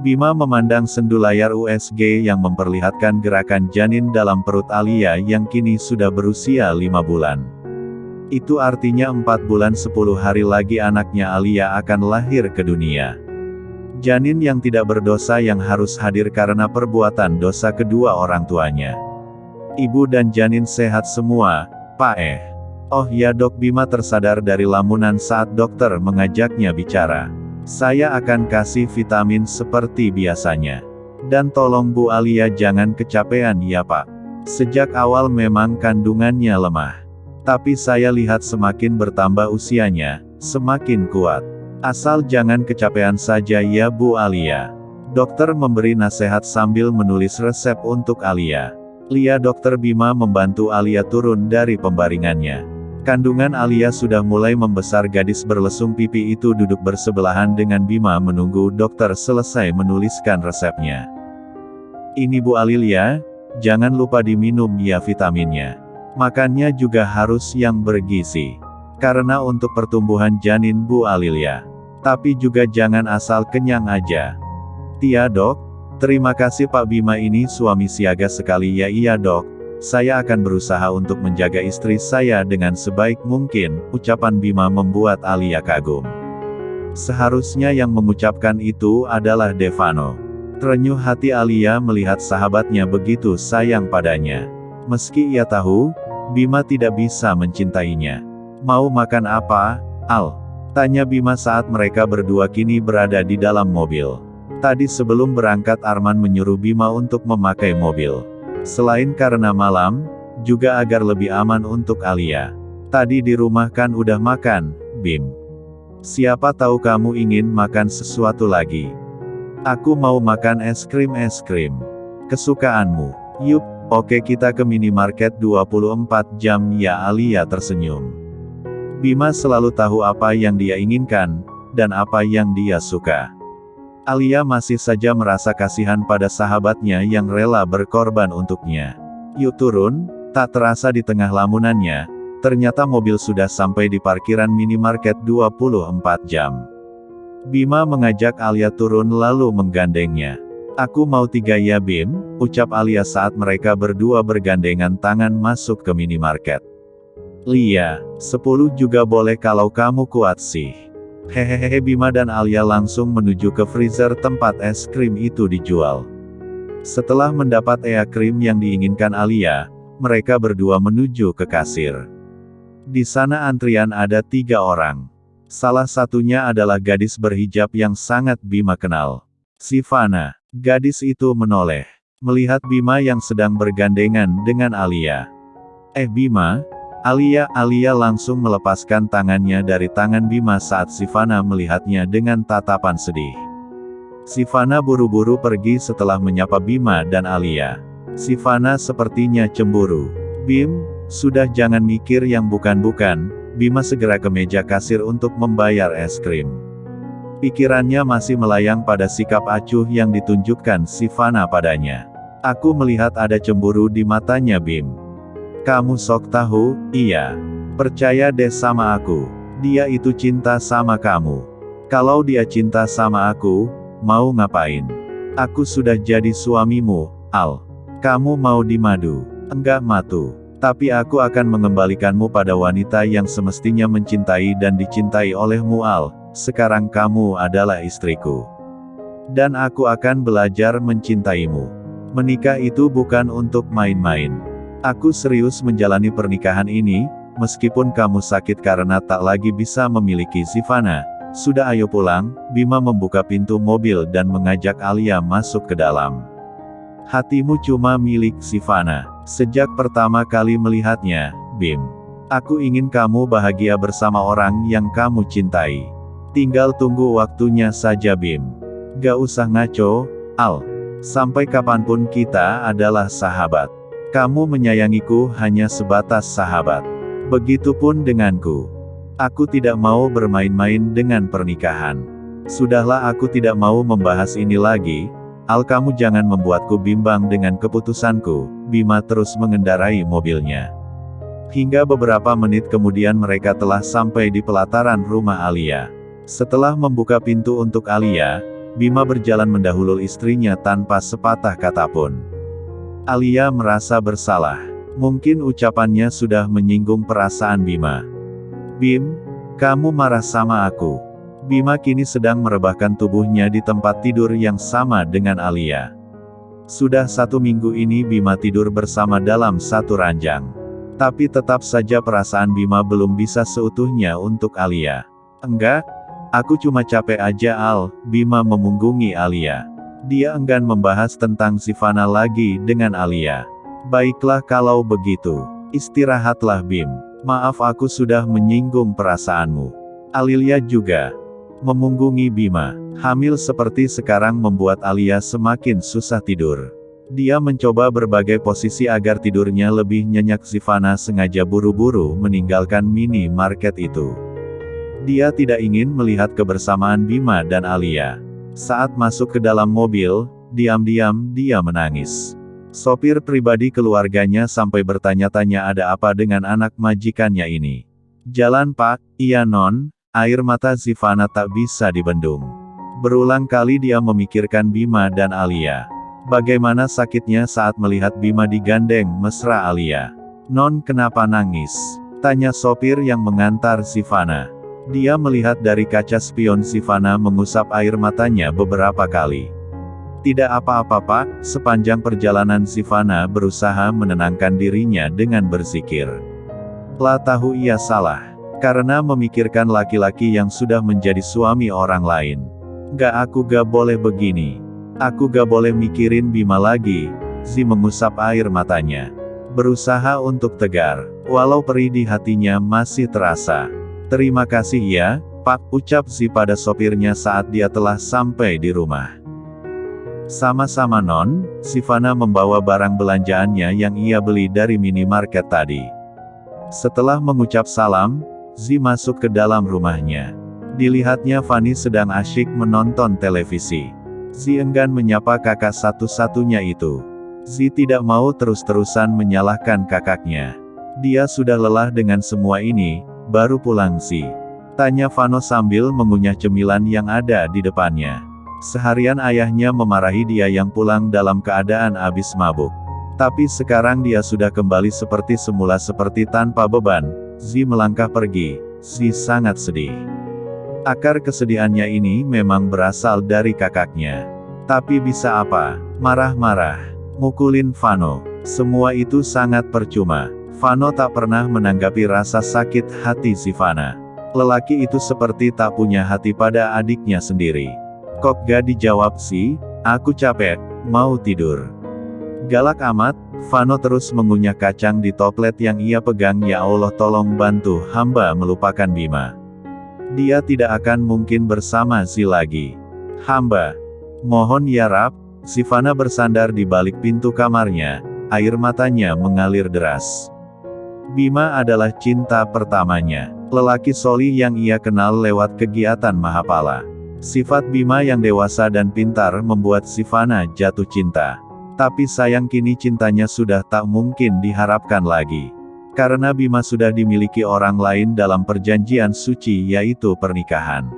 Bima memandang sendu layar USG yang memperlihatkan gerakan janin dalam perut Alia yang kini sudah berusia 5 bulan. Itu artinya 4 bulan 10 hari lagi anaknya Alia akan lahir ke dunia. Janin yang tidak berdosa yang harus hadir karena perbuatan dosa kedua orang tuanya. Ibu dan janin sehat semua, Pak. Oh ya dok, Bima tersadar dari lamunan saat dokter mengajaknya bicara. Saya akan kasih vitamin seperti biasanya. Dan tolong Bu Alia jangan kecapean ya Pak. Sejak awal memang kandungannya lemah. Tapi saya lihat semakin bertambah usianya, semakin kuat. Asal jangan kecapean saja ya Bu Alia. Dokter memberi nasihat sambil menulis resep untuk Alia. Dokter Bima membantu Alia turun dari pembaringannya. Kandungan Alia sudah mulai membesar. Gadis berlesung pipi itu duduk bersebelahan dengan Bima menunggu dokter selesai menuliskan resepnya. Ini Bu Alia, jangan lupa diminum ya vitaminnya. Makannya juga harus yang bergizi. Karena untuk pertumbuhan janin Bu Alia. Tapi juga jangan asal kenyang aja. Iya dok, terima kasih Pak Bima, ini suami siaga sekali ya. Iya dok. Saya akan berusaha untuk menjaga istri saya dengan sebaik mungkin, ucapan Bima membuat Alia kagum. Seharusnya yang mengucapkan itu adalah Devano. Terenyuh hati Alia melihat sahabatnya begitu sayang padanya. Meski ia tahu, Bima tidak bisa mencintainya. Mau makan apa, Al? Tanya Bima saat mereka berdua kini berada di dalam mobil. Tadi sebelum berangkat Arman menyuruh Bima untuk memakai mobil. Selain karena malam, juga agar lebih aman untuk Alia. Tadi di rumah kan udah makan, Bim. Siapa tahu kamu ingin makan sesuatu lagi. Aku mau makan es krim kesukaanmu. Yup, oke kita ke minimarket 24 jam ya. Alia tersenyum. Bima selalu tahu apa yang dia inginkan, dan apa yang dia suka. Alia masih saja merasa kasihan pada sahabatnya yang rela berkorban untuknya. Yuk turun, tak terasa di tengah lamunannya, ternyata mobil sudah sampai di parkiran minimarket 24 jam. Bima mengajak Alia turun lalu menggandengnya. Aku mau 3 ya Bim, ucap Alia saat mereka berdua bergandengan tangan masuk ke minimarket. Lia, 10 juga boleh kalau kamu kuat sih. Hehehe. Bima dan Alia langsung menuju ke freezer tempat es krim itu dijual. Setelah mendapat krim yang diinginkan Alia, mereka berdua menuju ke kasir. Di sana antrian ada 3 orang. Salah satunya adalah gadis berhijab yang sangat Bima kenal. Sivana. Gadis itu menoleh, melihat Bima yang sedang bergandengan dengan Alia. Bima? Alia langsung melepaskan tangannya dari tangan Bima saat Sivana melihatnya dengan tatapan sedih. Sivana buru-buru pergi setelah menyapa Bima dan Alia. Sivana sepertinya cemburu. Bim, sudah jangan mikir yang bukan-bukan. Bima segera ke meja kasir untuk membayar es krim. Pikirannya masih melayang pada sikap acuh yang ditunjukkan Sivana padanya. Aku melihat ada cemburu di matanya Bim. Kamu sok tahu, iya. Percaya deh sama aku. Dia itu cinta sama kamu. Kalau dia cinta sama aku, mau ngapain? Aku sudah jadi suamimu, Al. Kamu mau dimadu? Enggak matu. Tapi aku akan mengembalikanmu pada wanita yang semestinya mencintai dan dicintai olehmu Al. Sekarang kamu adalah istriku. Dan aku akan belajar mencintaimu. Menikah itu bukan untuk main-main. Aku serius menjalani pernikahan ini, meskipun kamu sakit karena tak lagi bisa memiliki Sivana. Sudah ayo pulang. Bima membuka pintu mobil dan mengajak Alia masuk ke dalam. Hatimu cuma milik Sivana. Sejak pertama kali melihatnya, Bim. Aku ingin kamu bahagia bersama orang yang kamu cintai. Tinggal tunggu waktunya saja Bim. Gak usah ngaco, Al. Sampai kapanpun kita adalah sahabat. Kamu menyayangiku hanya sebatas sahabat. Begitupun denganku. Aku tidak mau bermain-main dengan pernikahan. Sudahlah, aku tidak mau membahas ini lagi. Al, kamu jangan membuatku bimbang dengan keputusanku. Bima terus mengendarai mobilnya. Hingga beberapa menit kemudian mereka telah sampai di pelataran rumah Alia. Setelah membuka pintu untuk Alia, Bima berjalan mendahului istrinya tanpa sepatah kata pun. Alia merasa bersalah. Mungkin ucapannya sudah menyinggung perasaan Bima. "Bim, kamu marah sama aku." Bima kini sedang merebahkan tubuhnya di tempat tidur yang sama dengan Alia. Sudah 1 minggu ini Bima tidur bersama dalam satu ranjang. Tapi tetap saja perasaan Bima belum bisa seutuhnya untuk Alia. "Enggak, aku cuma capek aja Al." Bima memunggungi Alia. Dia enggan membahas tentang Sivana lagi dengan Alia. "Baiklah kalau begitu. Istirahatlah Bim. Maaf aku sudah menyinggung perasaanmu." Alia juga memunggungi Bima. Hamil seperti sekarang membuat Alia semakin susah tidur. Dia mencoba berbagai posisi agar tidurnya lebih nyenyak. Sivana sengaja buru-buru meninggalkan minimarket itu. Dia tidak ingin melihat kebersamaan Bima dan Alia. Saat masuk ke dalam mobil, diam-diam dia menangis. Sopir pribadi keluarganya sampai bertanya-tanya ada apa dengan anak majikannya ini. "Jalan Pak." "Iya Non." Air mata Sivana tak bisa dibendung. Berulang kali dia memikirkan Bima dan Alia. Bagaimana sakitnya saat melihat Bima digandeng mesra Alia. "Non kenapa nangis?" tanya sopir yang mengantar Sivana. Dia melihat dari kaca spion Sivana mengusap air matanya beberapa kali. "Tidak apa-apa Pak." Sepanjang perjalanan Sivana berusaha menenangkan dirinya dengan berzikir. Lah tahu ia salah. Karena memikirkan laki-laki yang sudah menjadi suami orang lain. Aku gak boleh begini. Aku gak boleh mikirin Bima lagi." Zi mengusap air matanya. Berusaha untuk tegar. Walau perih di hatinya masih terasa. "Terima kasih ya, Pak," ucap Zi pada sopirnya saat dia telah sampai di rumah. "Sama-sama Non." Sivana membawa barang belanjaannya yang ia beli dari minimarket tadi. Setelah mengucap salam, Zi masuk ke dalam rumahnya. Dilihatnya Fanny sedang asyik menonton televisi. Zi enggan menyapa kakak satu-satunya itu. Zi tidak mau terus-terusan menyalahkan kakaknya. Dia sudah lelah dengan semua ini. "Baru pulang Zi?" tanya Vano sambil mengunyah cemilan yang ada di depannya. Seharian ayahnya memarahi dia yang pulang dalam keadaan habis mabuk. Tapi sekarang dia sudah kembali seperti semula, seperti tanpa beban. Zi melangkah pergi. Zi sangat sedih. Akar kesedihannya ini memang berasal dari kakaknya. Tapi bisa apa? Marah-marah. Mukulin Vano. Semua itu sangat percuma. Vano tak pernah menanggapi rasa sakit hati Sivana. Lelaki itu seperti tak punya hati pada adiknya sendiri. "Kok gak dijawab sih? Aku capek, mau tidur." Galak amat, Vano terus mengunyah kacang di toplet yang ia pegang. "Ya Allah tolong bantu hamba melupakan Bima. Dia tidak akan mungkin bersama Zi lagi. Hamba mohon ya Rab." Sivana bersandar di balik pintu kamarnya, air matanya mengalir deras. Bima adalah cinta pertamanya. Lelaki solih yang ia kenal lewat kegiatan Mahapala. Sifat Bima yang dewasa dan pintar membuat Sivana jatuh cinta. Tapi sayang kini cintanya sudah tak mungkin diharapkan lagi. Karena Bima sudah dimiliki orang lain dalam perjanjian suci, yaitu pernikahan.